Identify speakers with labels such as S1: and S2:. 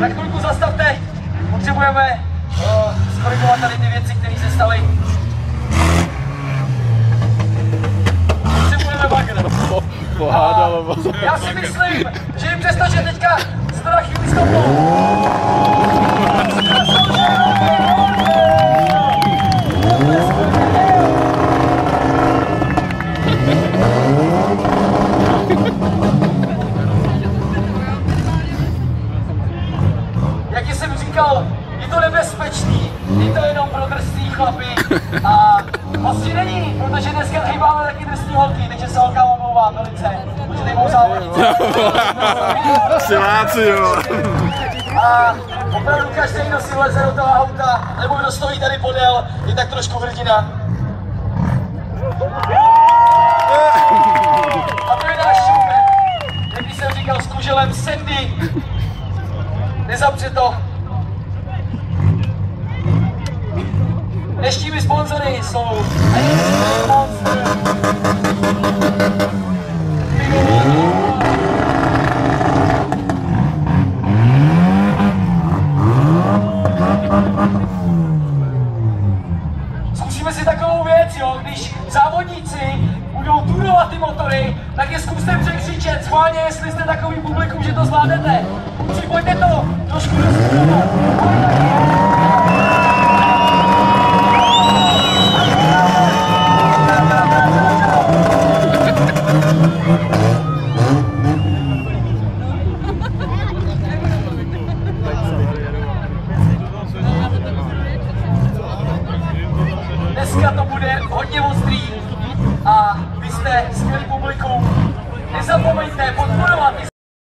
S1: Tak chvilku zastavte, potřebujeme zkorigovat tady ty věci, které se staly. Potřebujeme bagr. Já si myslím, že jim přesto, že teďka se to na chvíli stopnou. Jak jsem říkal, je to nebezpečný, je to jenom pro drsný chlapy a vlastně není, protože dneska hejbáme taky drsný holky, takže se holkám omlouvám velice, protože nejmou závodit.
S2: Siláci, jo.
S1: A opravdu každý, kdo si vleze do toho auta, nebo kdo stojí tady podél, je tak trošku hrdina. A to je náš šumen, jak jsem říkal, s kuželem Sandy. Nezapře to. Dnešními sponzory jsou Monster, zkusíme si takovou věc, jo, když závodníci budou tunovat ty motory, tak je zkuste překřičet schválně, jestli jste takový publikum, že to zvládnete. Kluci, pojďte to trošku rozpůjdat. Dneska to bude hodně ostrý a vy jste skvělý publikum. Nezapomeňte podporovat